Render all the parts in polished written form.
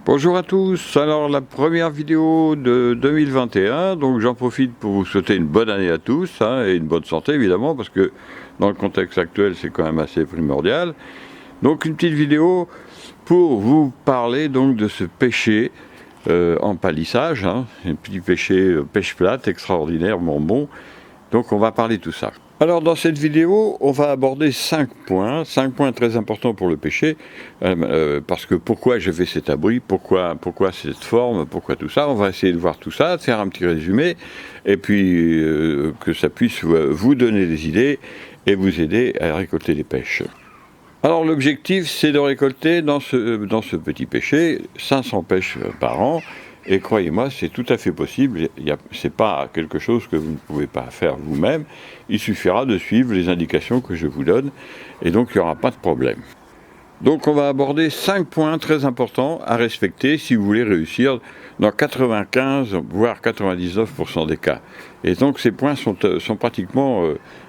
Bonjour à tous, alors la première vidéo de 2021, donc j'en profite pour vous souhaiter une bonne année à tous, hein, et une bonne santé évidemment, parce que dans le contexte actuel c'est quand même assez primordial. Donc une petite vidéo pour vous parler donc de ce pêcher en palissage, hein, un petit pêcher pêche plate extraordinairement bon, donc on va parler de tout ça. Alors dans cette vidéo, on va aborder 5 points très importants pour le pêcher, parce que pourquoi j'ai fait cet abri, pourquoi cette forme, pourquoi tout ça, on va essayer de voir tout ça, de faire un petit résumé, et puis que ça puisse vous donner des idées et vous aider à récolter les pêches. Alors l'objectif c'est de récolter dans ce petit pêcher 500 pêches par an. Et croyez-moi, c'est tout à fait possible, ce n'est pas quelque chose que vous ne pouvez pas faire vous-même, il suffira de suivre les indications que je vous donne, et donc il n'y aura pas de problème. Donc on va aborder 5 points très importants à respecter si vous voulez réussir dans 95 voire 99% des cas. Et donc ces points sont pratiquement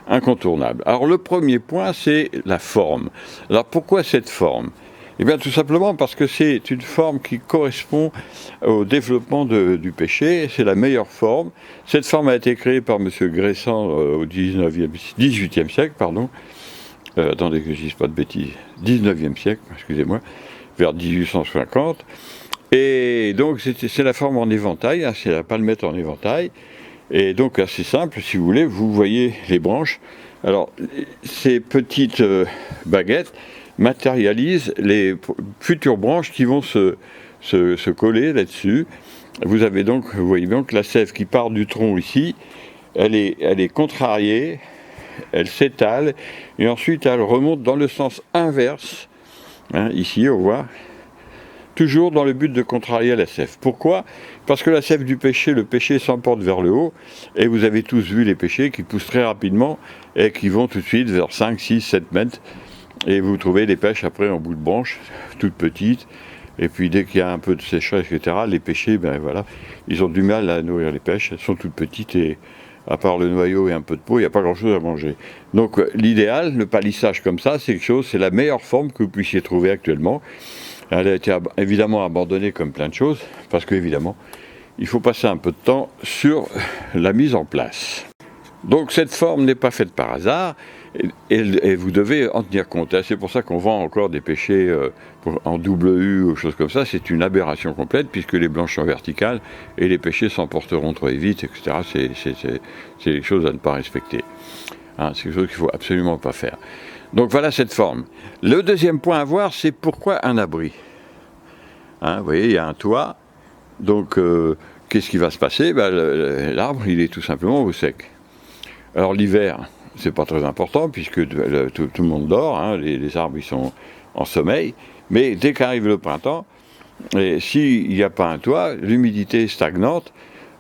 incontournables. Alors le premier point c'est la forme. Alors pourquoi cette forme ? Eh bien tout simplement parce que c'est une forme qui correspond au développement du pêcher, c'est la meilleure forme. Cette forme a été créée par M. Gressan au XVIIIe siècle, attendez que je ne dise pas de bêtises, 19e siècle, excusez-moi, vers 1850. Et donc c'est la forme en éventail, hein, c'est la palmette en éventail. Et donc assez simple, si vous voulez, vous voyez les branches. Alors ces petites baguettes matérialisent les futures branches qui vont se coller là-dessus. Vous voyez donc la sève qui part du tronc ici, elle est contrariée, elle s'étale, et ensuite elle remonte dans le sens inverse, hein, ici on voit, toujours dans le but de contrarier la sève. Pourquoi ? Parce que la sève du pêcher, le pêcher s'emporte vers le haut, et vous avez tous vu les pêchers qui poussent très rapidement, et qui vont tout de suite vers 5, 6, 7 mètres, et vous trouvez les pêches après en bout de branche, toutes petites, et puis dès qu'il y a un peu de sécheresse, etc., les pêchers, ben voilà, ils ont du mal à nourrir les pêches, elles sont toutes petites, et à part le noyau et un peu de peau, il n'y a pas grand-chose à manger. Donc l'idéal, le palissage comme ça, c'est la meilleure forme que vous puissiez trouver actuellement. Elle a été évidemment abandonnée comme plein de choses, parce qu'évidemment, il faut passer un peu de temps sur la mise en place. Donc cette forme n'est pas faite par hasard, et vous devez en tenir compte. C'est pour ça qu'on vend encore des pêchers en double U ou choses comme ça. C'est une aberration complète, puisque les blanches sont verticales, et les pêchers s'emporteront très vite, etc. C'est des choses à ne pas respecter. Hein, c'est quelque chose qu'il ne faut absolument pas faire. Donc voilà cette forme. Le deuxième point à voir, c'est pourquoi un abri. Hein, vous voyez, il y a un toit, donc qu'est-ce qui va se passer ? L'arbre, il est tout simplement au sec. Alors l'hiver, c'est pas très important, puisque tout le monde dort, hein, les arbres ils sont en sommeil, mais dès qu'arrive le printemps, s'il n'y a pas un toit, l'humidité stagnante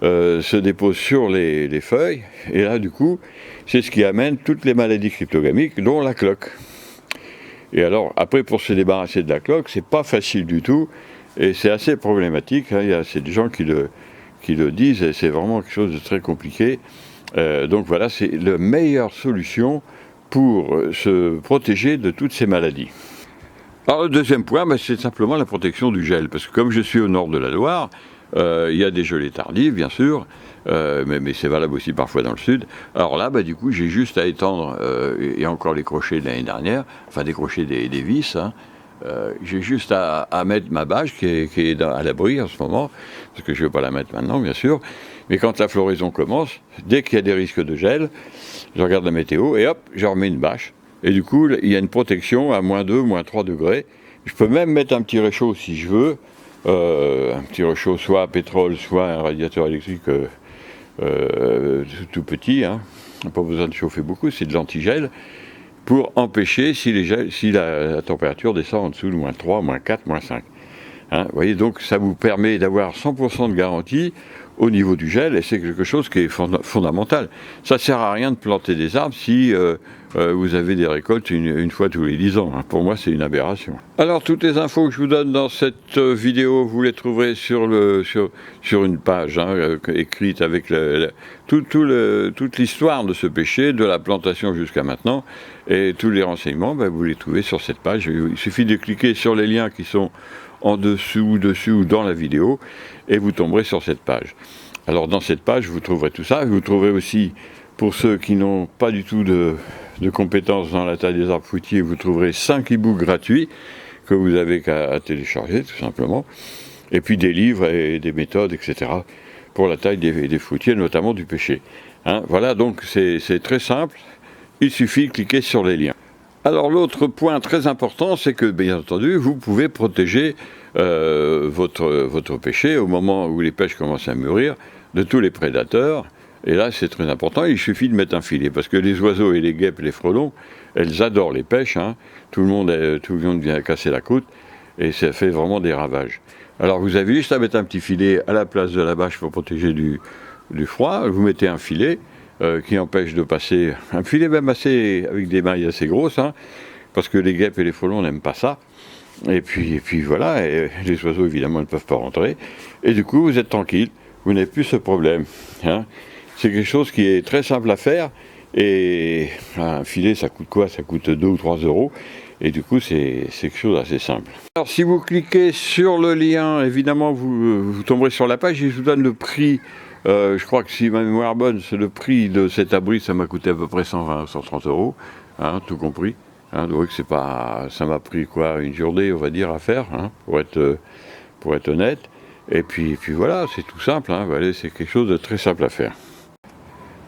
se dépose sur les feuilles, et là du coup, c'est ce qui amène toutes les maladies cryptogamiques, dont la cloque. Et alors, après, pour se débarrasser de la cloque, c'est pas facile du tout, et c'est assez problématique, hein, c'est des gens qui le disent, et c'est vraiment quelque chose de très compliqué. Donc voilà, c'est la meilleure solution pour se protéger de toutes ces maladies. Alors le deuxième point, c'est simplement la protection du gel, parce que comme je suis au nord de la Loire, il y a des gelées tardives, bien sûr, mais c'est valable aussi parfois dans le sud. Alors là, du coup, j'ai juste à étendre, et encore les crochets de l'année dernière, enfin décrocher des vis, hein. J'ai juste à mettre ma bâche qui est à l'abri en ce moment, parce que je ne vais pas la mettre maintenant, bien sûr. Mais quand la floraison commence, dès qu'il y a des risques de gel, je regarde la météo et hop, je remets une bâche. Et du coup, il y a une protection à moins 2, moins 3 degrés. Je peux même mettre un petit réchaud si je veux, un petit réchaud soit à pétrole, soit un radiateur électrique tout petit, hein. Pas besoin de chauffer beaucoup, c'est de l'antigel, pour empêcher si la température descend en dessous de moins 3, moins 4, moins 5. Hein, vous voyez, donc ça vous permet d'avoir 100% de garantie au niveau du gel, et c'est quelque chose qui est fondamental. Ça ne sert à rien de planter des arbres si vous avez des récoltes une fois tous les 10 ans. Hein. Pour moi, c'est une aberration. Alors, toutes les infos que je vous donne dans cette vidéo, vous les trouverez sur une page hein, écrite avec toute l'histoire de ce pêcher, de la plantation jusqu'à maintenant. Et tous les renseignements, vous les trouvez sur cette page. Il suffit de cliquer sur les liens qui sont en dessous, dessus ou dans la vidéo, et vous tomberez sur cette page. Alors, dans cette page, vous trouverez tout ça. Vous trouverez aussi, pour ceux qui n'ont pas du tout de compétences dans la taille des arbres fruitiers, vous trouverez 5 e-books gratuits que vous avez qu'à télécharger, tout simplement. Et puis des livres et des méthodes, etc. pour la taille des fruitiers, notamment du pêcher. Hein, voilà, donc c'est très simple. Il suffit de cliquer sur les liens. Alors l'autre point très important, c'est que, bien entendu, vous pouvez protéger votre pêcher au moment où les pêches commencent à mûrir de tous les prédateurs. Et là, c'est très important, il suffit de mettre un filet, parce que les oiseaux et les guêpes et les frelons, elles adorent les pêches, hein. Tout le monde vient casser la croûte, et ça fait vraiment des ravages. Alors vous avez juste à mettre un petit filet à la place de la bâche pour protéger du froid, vous mettez un filet qui empêche de passer, un filet même avec des mailles assez grosses, hein, parce que les guêpes et les frelons n'aiment pas ça. Et puis voilà, et les oiseaux évidemment ne peuvent pas rentrer, et du coup vous êtes tranquille, vous n'avez plus ce problème, hein. C'est quelque chose qui est très simple à faire, et un filet ça coûte quoi? Ça coûte 2 ou 3 euros, et du coup c'est quelque chose d'assez simple. Alors si vous cliquez sur le lien, évidemment vous tomberez sur la page, et je vous donne le prix, je crois que si ma mémoire est bonne, c'est le prix de cet abri, ça m'a coûté à peu près 120, 130 euros, hein, tout compris. Hein, donc c'est pas, ça m'a pris quoi, une journée on va dire à faire, hein, pour être honnête. Et puis voilà, c'est tout simple, hein, voilà, c'est quelque chose de très simple à faire.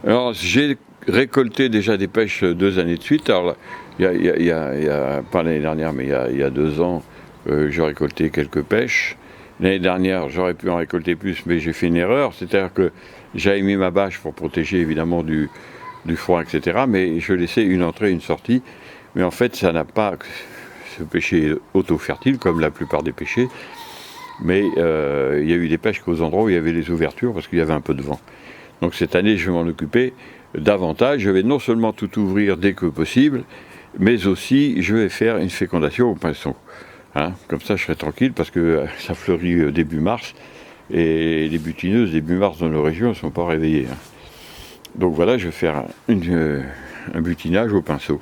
Alors j'ai récolté déjà des pêches 2 années de suite. Alors il y a pas l'année dernière, mais il y a 2 ans, j'ai récolté quelques pêches. L'année dernière, j'aurais pu en récolter plus, mais j'ai fait une erreur, c'est-à-dire que j'avais mis ma bâche pour protéger évidemment du froid, etc. Mais je laissais une entrée, une sortie. Mais en fait, ça n'a pas. Ce pêcher est auto-fertile, comme la plupart des pêchers. Mais il y a eu des pêches qu'aux endroits où il y avait les ouvertures, parce qu'il y avait un peu de vent. Donc cette année, je vais m'en occuper davantage. Je vais non seulement tout ouvrir dès que possible, mais aussi je vais faire une fécondation au pinceau. Hein, comme ça, je serai tranquille, parce que ça fleurit début mars. Et les butineuses début mars dans nos régions ne sont pas réveillées. Hein. Donc voilà, je vais faire un butinage au pinceau.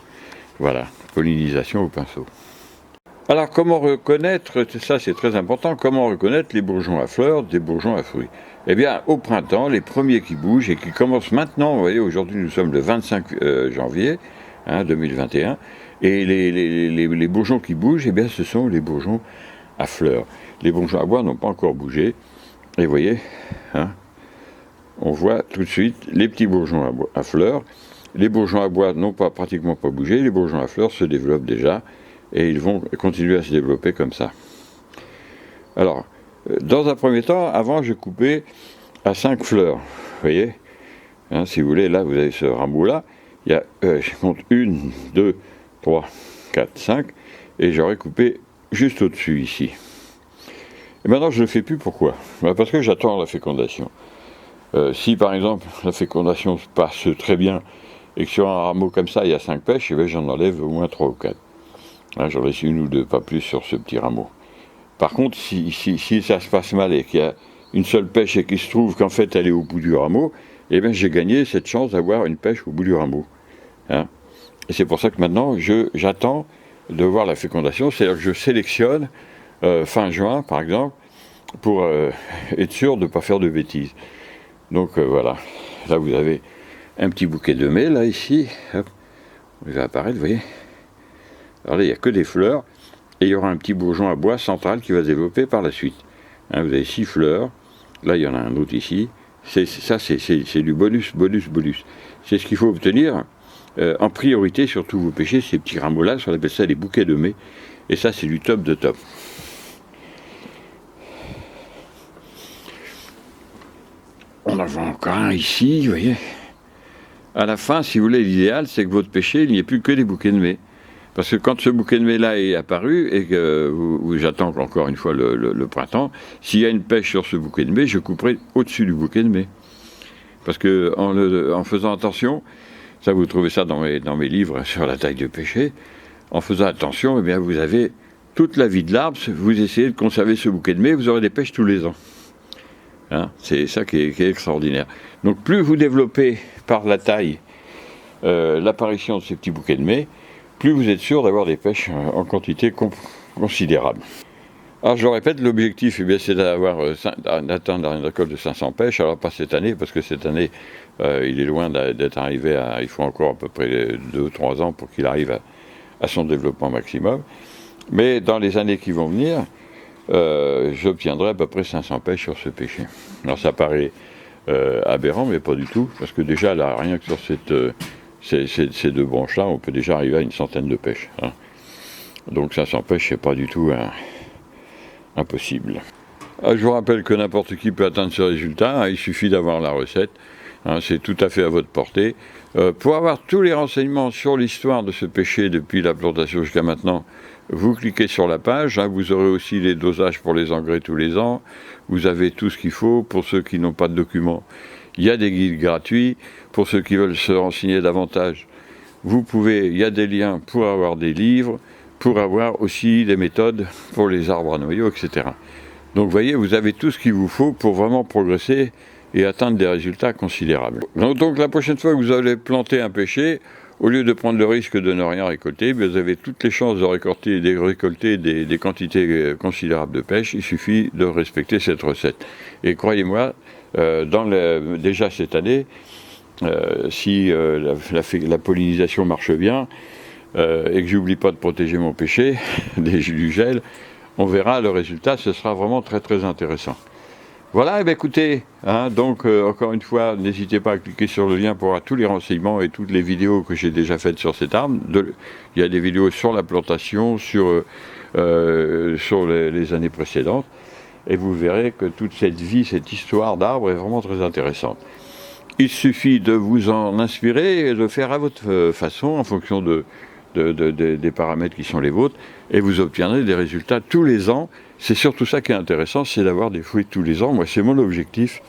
Voilà, pollinisation au pinceau. Alors comment reconnaître, ça c'est très important, comment reconnaître les bourgeons à fleurs des bourgeons à fruits? Eh bien, au printemps, les premiers qui bougent et qui commencent maintenant, vous voyez, aujourd'hui nous sommes le 25 janvier 2021, et les bourgeons qui bougent, eh bien ce sont les bourgeons à fleurs. Les bourgeons à bois n'ont pas encore bougé, et vous voyez, hein, on voit tout de suite les petits bourgeons à fleurs. Les bourgeons à bois n'ont pratiquement pas bougé, les bourgeons à fleurs se développent déjà, et ils vont continuer à se développer comme ça. Alors, dans un premier temps, avant je coupais à 5 fleurs, vous voyez, hein, si vous voulez, là vous avez ce rameau-là, il y a, je compte 1, 2, 3, 4, 5, et j'aurais coupé juste au-dessus ici. Et maintenant je ne le fais plus, pourquoi? Parce que j'attends la fécondation. Si par exemple la fécondation se passe très bien, et que sur un rameau comme ça il y a 5 pêches, eh j'en enlève au moins 3 ou 4. Hein, j'en laisse 1 ou 2, pas plus sur ce petit rameau. Par contre, si ça se passe mal et qu'il y a une seule pêche et qu'il se trouve qu'en fait elle est au bout du rameau, eh bien j'ai gagné cette chance d'avoir une pêche au bout du rameau. Hein, et c'est pour ça que maintenant j'attends de voir la fécondation, c'est-à-dire que je sélectionne fin juin par exemple, pour être sûr de ne pas faire de bêtises. Donc voilà, là vous avez un petit bouquet de mai, là ici, hop, il va apparaître, vous voyez. Alors là il n'y a que des fleurs, et il y aura un petit bourgeon à bois central qui va se développer par la suite. Hein, vous avez 6 fleurs, là il y en a un autre ici, c'est du bonus. C'est ce qu'il faut obtenir en priorité sur tous vos pêchers, ces petits rameaux-là, on appelle ça les bouquets de mai, et ça c'est du top de top. On en voit encore un ici, vous voyez. À la fin, si vous voulez, l'idéal, c'est que votre pêcher, il n'y ait plus que des bouquets de mai. Parce que quand ce bouquet de mai-là est apparu, et que j'attends encore une fois le printemps, s'il y a une pêche sur ce bouquet de mai, je couperai au-dessus du bouquet de mai. Parce que en faisant attention, Ça, vous trouvez ça dans mes livres sur la taille de pêcher. En faisant attention, eh bien, vous avez toute la vie de l'arbre. Vous essayez de conserver ce bouquet de mai, vous aurez des pêches tous les ans. Hein, c'est ça qui est extraordinaire. Donc plus vous développez par la taille l'apparition de ces petits bouquets de mai, plus vous êtes sûr d'avoir des pêches en quantité considérable. Alors je le répète, l'objectif c'est d'atteindre une récolte de 500 pêches. Alors pas cette année, parce que cette année il est loin d'être arrivé à... Il faut encore à peu près 2-3 ans pour qu'il arrive à son développement maximum. Mais dans les années qui vont venir, j'obtiendrai à peu près 500 pêches sur ce pêcher. Alors ça paraît aberrant, mais pas du tout, parce que déjà là, rien que sur ces deux branches-là, on peut déjà arriver à une centaine de pêches. Hein. Donc 500 pêches, c'est pas du tout impossible. Je vous rappelle que n'importe qui peut atteindre ce résultat, hein, il suffit d'avoir la recette, hein, c'est tout à fait à votre portée. Pour avoir tous les renseignements sur l'histoire de ce pêcher depuis la plantation jusqu'à maintenant, vous cliquez sur la page, hein, vous aurez aussi les dosages pour les engrais tous les ans, vous avez tout ce qu'il faut. Pour ceux qui n'ont pas de documents, il y a des guides gratuits. Pour ceux qui veulent se renseigner davantage, il y a des liens pour avoir des livres, pour avoir aussi des méthodes pour les arbres à noyaux, etc. Donc vous voyez, vous avez tout ce qu'il vous faut pour vraiment progresser et atteindre des résultats considérables. Donc la prochaine fois que vous allez planter un pêcher, au lieu de prendre le risque de ne rien récolter, vous avez toutes les chances de récolter des quantités considérables de pêche. Il suffit de respecter cette recette. Et croyez-moi, déjà cette année, si la pollinisation marche bien, et que j'oublie pas de protéger mon pêcher du gel, on verra le résultat, ce sera vraiment très très intéressant. Voilà, et bien écoutez, hein, donc encore une fois, n'hésitez pas à cliquer sur le lien pour avoir tous les renseignements et toutes les vidéos que j'ai déjà faites sur cet arbre. Il y a des vidéos sur la plantation, sur les années précédentes, et vous verrez que toute cette vie, cette histoire d'arbre est vraiment très intéressante. Il suffit de vous en inspirer et de faire à votre façon, en fonction des paramètres qui sont les vôtres, et vous obtiendrez des résultats tous les ans. C'est surtout ça qui est intéressant, c'est d'avoir des fruits tous les ans. Moi, c'est mon objectif.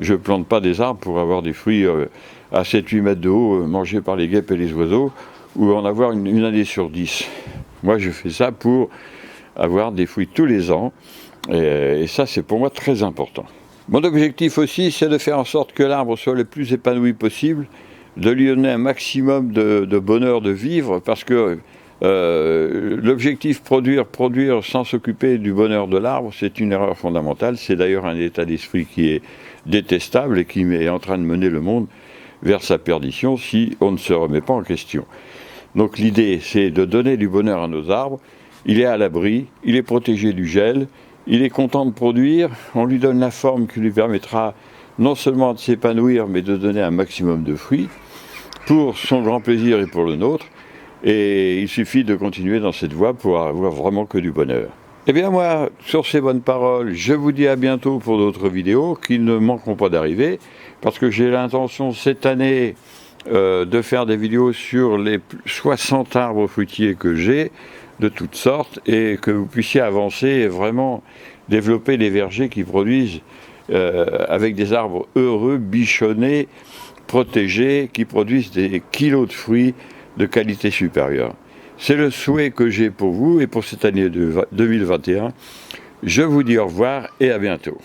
Je ne plante pas des arbres pour avoir des fruits à 7-8 mètres de haut, mangés par les guêpes et les oiseaux, ou en avoir une année sur 10. Moi, je fais ça pour avoir des fruits tous les ans, et ça, c'est pour moi très important. Mon objectif aussi, c'est de faire en sorte que l'arbre soit le plus épanoui possible, de lui donner un maximum de bonheur de vivre, parce que l'objectif produire sans s'occuper du bonheur de l'arbre, c'est une erreur fondamentale. C'est d'ailleurs un état d'esprit qui est détestable et qui est en train de mener le monde vers sa perdition si on ne se remet pas en question. Donc l'idée, c'est de donner du bonheur à nos arbres. Il est à l'abri, il est protégé du gel, il est content de produire, on lui donne la forme qui lui permettra non seulement de s'épanouir, mais de donner un maximum de fruits, pour son grand plaisir et pour le nôtre. Et il suffit de continuer dans cette voie pour avoir vraiment que du bonheur. Eh bien moi, sur ces bonnes paroles, je vous dis à bientôt pour d'autres vidéos qui ne manqueront pas d'arriver, parce que j'ai l'intention cette année de faire des vidéos sur les 60 arbres fruitiers que j'ai, de toutes sortes, et que vous puissiez avancer et vraiment développer des vergers qui produisent avec des arbres heureux, bichonnés, protégés, qui produisent des kilos de fruits de qualité supérieure. C'est le souhait que j'ai pour vous et pour cette année 2021. Je vous dis au revoir et à bientôt.